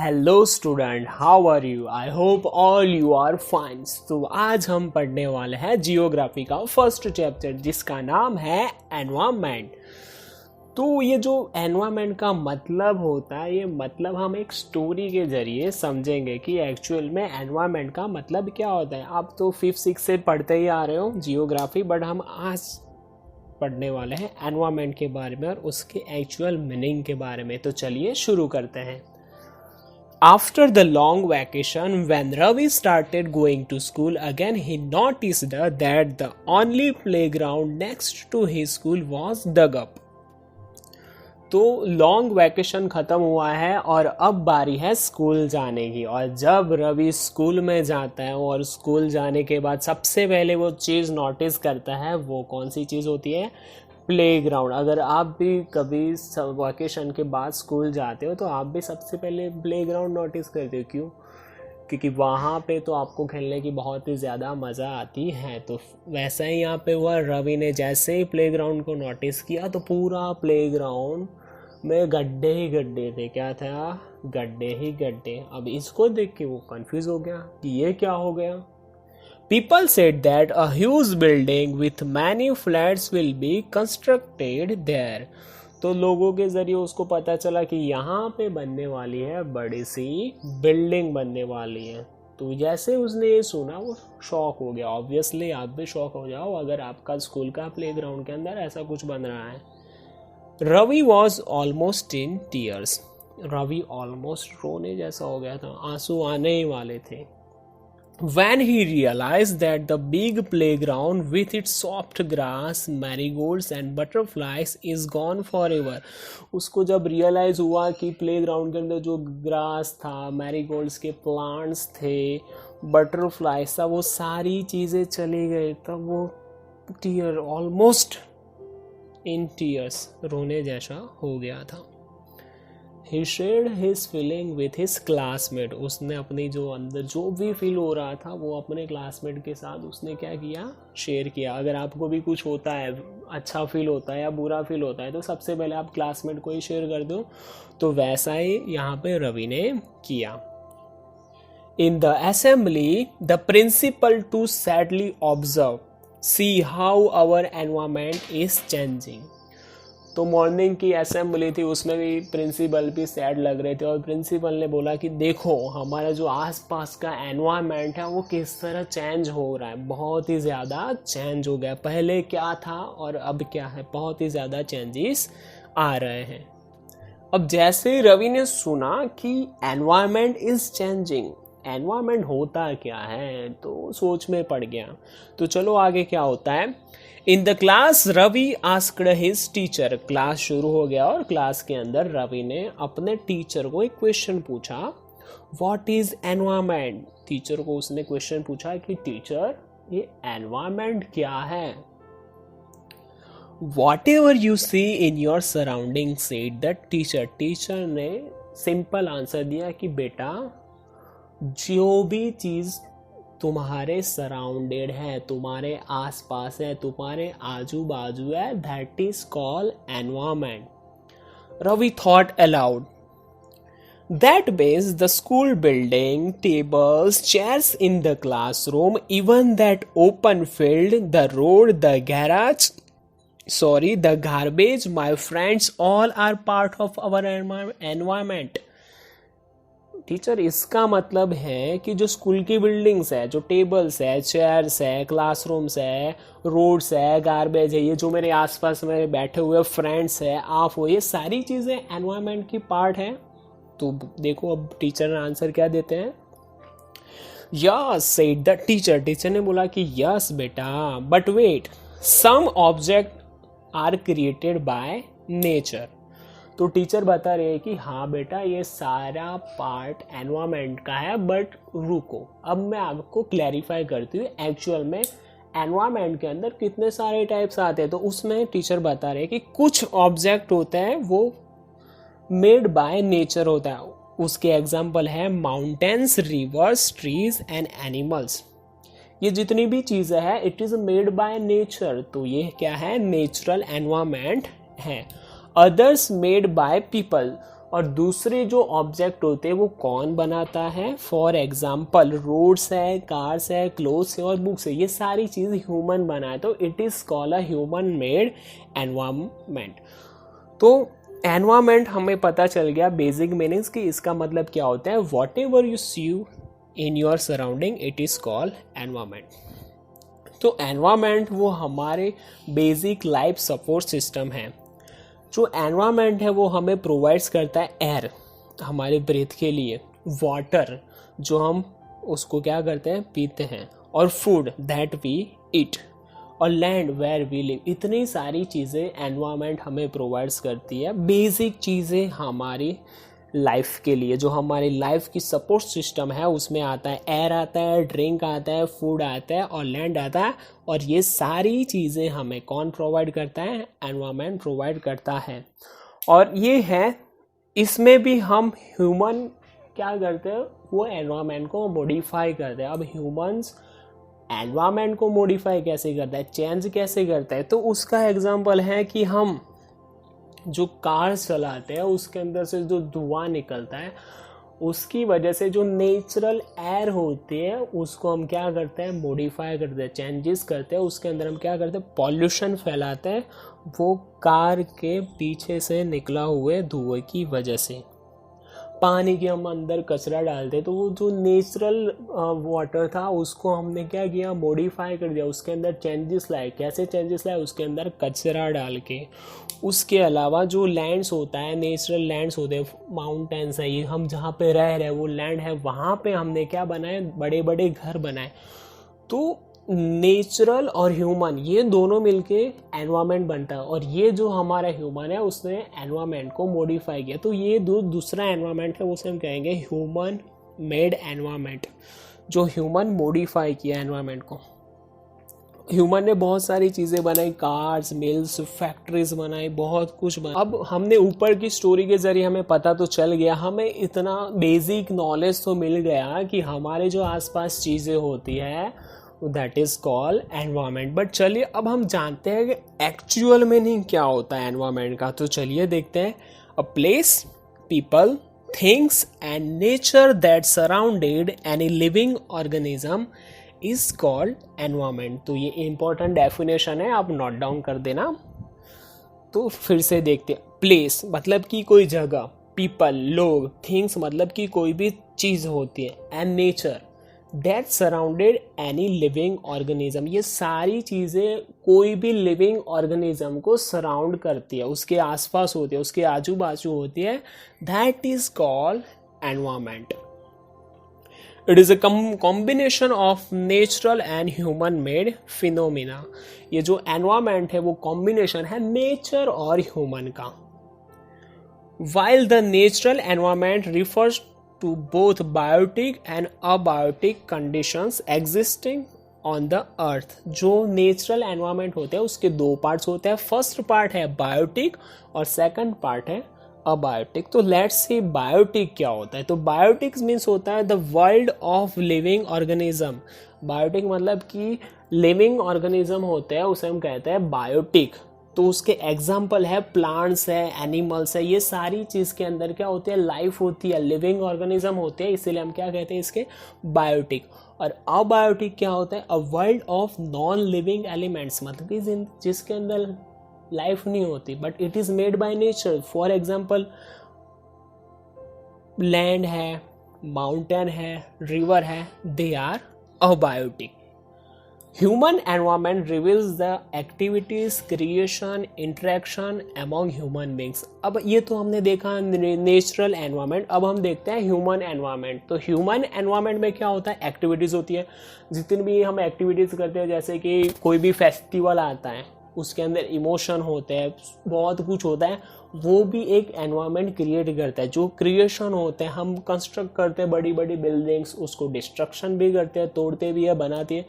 Hello student, how are you? I hope all you are fine. तो आज हम पढ़ने वाले हैं जियोग्राफी का फर्स्ट चैप्टर जिसका नाम है एनवायरनमेंट। तो ये जो एनवायरनमेंट का मतलब होता है, ये मतलब हम एक स्टोरी के जरिए समझेंगे कि एक्चुअल में एनवायरनमेंट का मतलब क्या होता है। आप तो 5th-6th से पढ़ते ही आ रहे हो जियोग्राफी, बट हम आज पढ़ने वाले हैं एनवायरनमेंट के बारे में और उसके एक्चुअल मीनिंग के बारे में। तो चलिए शुरू करते हैं। After the long vacation, when Ravi started going to school again, he noticed that the only playground next to his school was dug up. तो लॉन्ग वैकेशन ख़त्म हुआ है और अब बारी है स्कूल जाने की। और जब रवि स्कूल में जाता है और स्कूल जाने के बाद सबसे पहले वो चीज़ नोटिस करता है, वो कौन सी चीज़ होती है? प्लेग्राउंड। अगर आप भी कभी वैकेशन के बाद स्कूल जाते हो तो आप भी सबसे पहले प्लेग्राउंड नोटिस करते हो। क्यों? क्योंकि वहाँ पे तो आपको खेलने की बहुत ही ज़्यादा मज़ा आती है। तो वैसा ही यहाँ पे हुआ, रवि ने जैसे ही प्लेग्राउंड को नोटिस किया तो पूरा प्लेग्राउंड में गड्ढे ही गड्ढे थे। क्या था? गड्ढे ही गड्ढे। अब इसको देख के वो कंफ्यूज हो गया कि ये क्या हो गया। People said that a huge building with many flats will be constructed there. तो लोगों के जरिए उसको पता चला कि यहाँ पे बनने वाली है बड़ी सी बिल्डिंग बनने वाली है। तो जैसे उसने ये सुना वो शॉक हो गया। ऑब्वियसली आप भी शॉक हो जाओ अगर आपका स्कूल का प्लेग्राउंड के अंदर ऐसा कुछ बन रहा है। Ravi was almost in tears. Ravi almost रोने जैसा हो गया था, आंसू आने ही वाले थे। When he realized that the big playground with its soft grass, marigolds and butterflies is gone forever, उसको जब रियलाइज हुआ कि प्लेग्राउंड के अंदर जो ग्रास था, मैरीगोल्ड्स के प्लांट्स थे, बटरफ्लाइज था, वो सारी चीज़ें चली गई, तब वो टीयर ऑलमोस्ट इन टीयर्स रोने जैसा हो गया था। He shared his feeling with his classmate. उसने अपनी जो अंदर जो भी फील हो रहा था वो अपने क्लासमेट के साथ उसने क्या किया? शेयर किया। अगर आपको भी कुछ होता है, अच्छा फील होता है या बुरा फील होता है, तो सबसे पहले आप क्लासमेट को ही शेयर कर दो। तो वैसा ही यहाँ पे रवि ने किया। In the assembly, the principal too sadly observed, see how our environment is changing. तो मॉर्निंग की असेंबली थी, उसमें भी प्रिंसिपल भी सैड लग रहे थे और प्रिंसिपल ने बोला कि देखो हमारा जो आसपास का एनवायरनमेंट है वो किस तरह चेंज हो रहा है। बहुत ही ज़्यादा चेंज हो गया, पहले क्या था और अब क्या है, बहुत ही ज़्यादा चेंजेस आ रहे हैं। अब जैसे रवि ने सुना कि एनवायरनमेंट इज़ चेंजिंग, एनवायरनमेंट होता क्या है, तो सोच में पड़ गया। तो चलो आगे क्या होता है। In the class Ravi asked his teacher. Class शुरू हो गया और क्लास के अंदर रवि ने अपने टीचर को एक क्वेश्चन पूछा, व्हाट इज एनवायरनमेंट? टीचर को उसने क्वेश्चन पूछा कि टीचर ये एनवायरनमेंट क्या है? Whatever you see in your surrounding said the teacher. Teacher ने सिंपल आंसर दिया कि बेटा जो भी चीज़ तुम्हारे सराउंडेड है, तुम्हारे आसपास है, तुम्हारे आजू बाजू है, that is called environment. Ravi thought aloud, that means the school building, tables, chairs in the classroom, even that open field, the road, the garage, the garbage, my friends, all are part of our environment. Teacher इसका मतलब है कि जो school की buildings है, जो tables है, chairs है, क्लासरूम्स है, रोड्स है, गार्बेज है, ये जो मेरे आसपास में बैठे हुए फ्रेंड्स है, आप हो, ये सारी चीज़ें एनवायरनमेंट की पार्ट है। तो देखो अब टीचर ने आंसर क्या देते हैं। Yes said the teacher. Teacher ने बोला कि यस बेटा, but wait, some object are created by nature. तो टीचर बता रहे हैं कि हाँ बेटा ये सारा पार्ट एनवायरनमेंट का है, बट रुको अब मैं आपको क्लैरिफाई करती हूँ एक्चुअल में एनवायरनमेंट के अंदर कितने सारे टाइप्स आते हैं। तो उसमें टीचर बता रहे हैं कि कुछ ऑब्जेक्ट होते हैं वो मेड बाय नेचर होता है। उसके एग्जाम्पल है mountains, reverse, trees and animals. ये जितनी भी चीज़ें हैं it is made by nature, तो ये क्या है? नेचुरल एनवायरनमेंट है। अदर्स मेड बाय पीपल, और दूसरे जो ऑब्जेक्ट होते हैं वो कौन बनाता है? फॉर एग्जाम्पल रोड्स है, कार्स है, क्लोथ्स है और बुक्स है, ये सारी चीज़ ह्यूमन बनाए, तो it is called a human made environment. तो एनवायरमेंट हमें पता चल गया बेसिक मीनिंग्स कि इसका मतलब क्या होता है। Whatever you see in your surrounding it is called environment. तो एनवायरमेंट वो हमारे बेसिक लाइफ सपोर्ट सिस्टम है। जो एनवायरनमेंट है वो हमें प्रोवाइड्स करता है एयर हमारे ब्रीथ के लिए, वाटर जो हम उसको क्या करते हैं पीते हैं, और फूड दैट वी ईट, और लैंड वेयर वी लिव। इतनी सारी चीज़ें एनवायरनमेंट हमें प्रोवाइड्स करती है, बेसिक चीज़ें हमारी लाइफ के लिए। जो हमारी लाइफ की सपोर्ट सिस्टम है उसमें आता है एयर, आता है ड्रिंक, आता है फूड, आता है और लैंड आता है। और ये सारी चीज़ें हमें कौन प्रोवाइड करता है? एनवायरनमेंट प्रोवाइड करता है। और ये है, इसमें भी हम ह्यूमन क्या करते हैं? वो एनवायरनमेंट को मॉडिफाई करते हैं। अब ह्यूमंस एनवायरनमेंट को मॉडिफाई कैसे करता है, चेंज कैसे करता है? तो उसका एग्जांपल है कि हम जो कार चलाते हैं उसके अंदर से जो धुआं निकलता है उसकी वजह से जो नेचुरल एयर होती है उसको हम क्या करते हैं? मॉडिफाई करते हैं, चेंजेस करते हैं। उसके अंदर हम क्या करते हैं? पॉल्यूशन फैलाते हैं, वो कार के पीछे से निकला हुए धुएं की वजह से। पानी के हम अंदर कचरा डालते, तो वो जो नेचुरल वाटर था उसको हमने क्या किया? मॉडिफाई कर दिया, उसके अंदर चेंजेस लाए। कैसे चेंजेस लाए? उसके अंदर कचरा डाल के। उसके अलावा जो लैंड्स होता है, नेचुरल लैंड्स होते हैं, माउंटेन्स है, ये हम जहाँ पे रह रहे हैं वो लैंड है, वहाँ पे हमने क्या बनाए? बड़े बड़े घर बनाए। तो नेचुरल और ह्यूमन ये दोनों मिलके एनवायरनमेंट बनता है, और ये जो हमारा ह्यूमन है उसने एनवायरनमेंट को मॉडिफाई किया। तो ये दूसरा एनवायरनमेंट है, उसे हम कहेंगे ह्यूमन मेड एनवायरनमेंट, जो ह्यूमन मॉडिफाई किया एनवायरनमेंट को। ह्यूमन ने बहुत सारी चीज़ें बनाई, कार्स, मिल्स, फैक्ट्रीज बनाई, बहुत कुछ बनाई। अब हमने ऊपर की स्टोरी के जरिए हमें पता तो चल गया, हमें इतना बेसिक नॉलेज तो मिल गया कि हमारे जो आसपास चीज़ें होती है that is called environment. But चलिए अब हम जानते हैं कि एक्चुअल मीनिंग क्या होता है एनवायरनमेंट का। तो चलिए देखते हैं। A place, people, things and nature that surrounded any living organism is called environment. तो ये इंपॉर्टेंट डेफिनेशन है, आप नोट डाउन कर देना। तो फिर से देखते हैं। प्लेस मतलब कि कोई जगह, पीपल लोग, थिंग्स मतलब कि कोई भी चीज़ होती है, and nature that surrounded any living organism, ये सारी चीज़ें कोई भी लिविंग ऑर्गेनिज्म को सराउंड करती है, उसके आसपास होती है, उसके आजू बाजू होती है, that is called environment. It is a combination of natural and human made phenomena. ये जो एनवायरनमेंट है वो कॉम्बिनेशन है नेचर और ह्यूमन का। While the natural environment refers to both biotic and abiotic conditions existing on the earth, जो natural environment होते हैं उसके दो पार्ट्स होते हैं। फर्स्ट पार्ट है बायोटिक और सेकंड पार्ट है अबायोटिक। तो लेट्स सी बायोटिक क्या होता है। तो बायोटिक मीन्स होता है the world of living organism. Biotic मतलब कि लिविंग ऑर्गेनिज्म होते हैं, उसे हम कहते हैं बायोटिक। तो उसके एग्जाम्पल है प्लांट्स है, एनिमल्स है, ये सारी चीज़ के अंदर क्या होती है? लाइफ होती है, लिविंग ऑर्गेनिज्म होते हैं, इसीलिए हम क्या कहते हैं इसके? बायोटिक। और अबायोटिक क्या होता है? A world of non living elements, मतलब कि जिसके अंदर लाइफ नहीं होती but it is made by nature. For example land है, माउंटेन है, रिवर है, they are abiotic. Human environment reveals the activities, creation, interaction among human beings। अब ये तो हमने देखा नेचुरल एनवायरनमेंट, अब हम देखते हैं ह्यूमन एनवायरनमेंट। तो ह्यूमन एनवायरनमेंट में क्या होता है? एक्टिविटीज़ होती है। जितनी भी हम एक्टिविटीज़ करते हैं, जैसे कि कोई भी फेस्टिवल आता है उसके अंदर इमोशन होते हैं, बहुत कुछ होता है, वो भी एक एनवायरनमेंट क्रिएट करता है। जो क्रिएशन होते हैं, हम कंस्ट्रक्ट करते हैं बड़ी बड़ी बिल्डिंग्स, उसको डिस्ट्रक्शन भी करते हैं, तोड़ते भी है, बनाते हैं,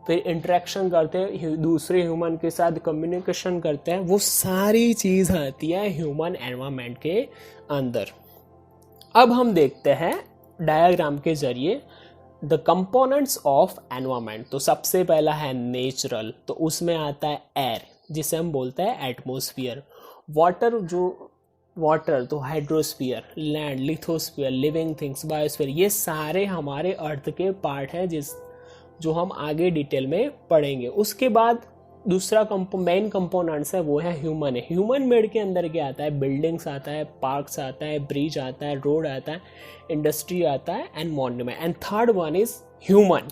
फिर इंटरेक्शन करते हैं दूसरे ह्यूमन के साथ, कम्युनिकेशन करते हैं, वो सारी चीज़ आती है ह्यूमन एनवायरनमेंट के अंदर। अब हम देखते हैं डायग्राम के जरिए द कंपोनेंट्स ऑफ एनवायरनमेंट। तो सबसे पहला है नेचुरल, तो उसमें आता है एयर जिसे हम बोलते हैं एटमॉस्फेयर। वाटर, जो वाटर तो hydrosphere, land lithosphere, living things biosphere, ये सारे हमारे अर्थ के पार्ट हैं जो हम आगे डिटेल में पढ़ेंगे। उसके बाद दूसरा मेन कंपोनेंट्स है वो है ह्यूमन। ह्यूमन मेड के अंदर क्या आता है, बिल्डिंग्स आता है, पार्क्स आता है, ब्रिज आता है, रोड आता है, इंडस्ट्री आता है and monument. And third one is human.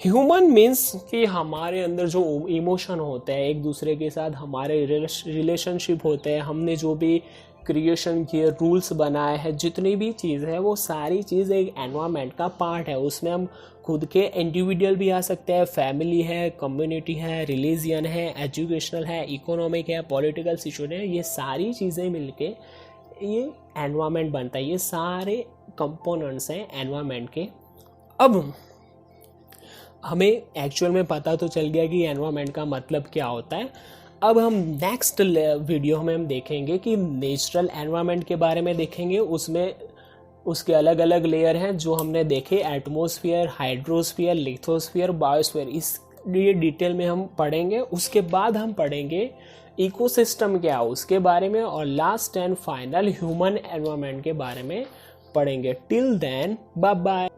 Human means कि हमारे अंदर जो इमोशन होते हैं, एक दूसरे के साथ हमारे रिलेशनशिप होते हैं, हमने जो भी क्रिएशन किए, रूल्स बनाए हैं, जितनी भी चीज़ है वो सारी चीज़ एक एनवायरनमेंट का पार्ट है। उसमें हम खुद के इंडिविजुअल भी आ सकते हैं, फैमिली है, कम्युनिटी है, रिलीजियन है, एजुकेशनल है, इकोनॉमिक है, पॉलिटिकल सिचुएशन है, ये सारी चीज़ें मिलके ये एनवायरनमेंट बनता है। ये सारे कंपोनेंट्स हैं एनवायरनमेंट के। अब हमें एक्चुअल में पता तो चल गया कि एनवायरनमेंट का मतलब क्या होता है। अब हम नेक्स्ट वीडियो में हम देखेंगे कि नेचुरल एनवायरनमेंट के बारे में देखेंगे। उसमें उसके अलग अलग लेयर हैं जो हमने देखे, एटमॉस्फेयर, हाइड्रोस्फीयर, लिथोस्फीयर, बायोस्फीयर, इस लिए डिटेल में हम पढ़ेंगे। उसके बाद हम पढ़ेंगे इकोसिस्टम क्या है उसके बारे में, और last and final human environment के बारे में पढ़ेंगे। Till then bye bye.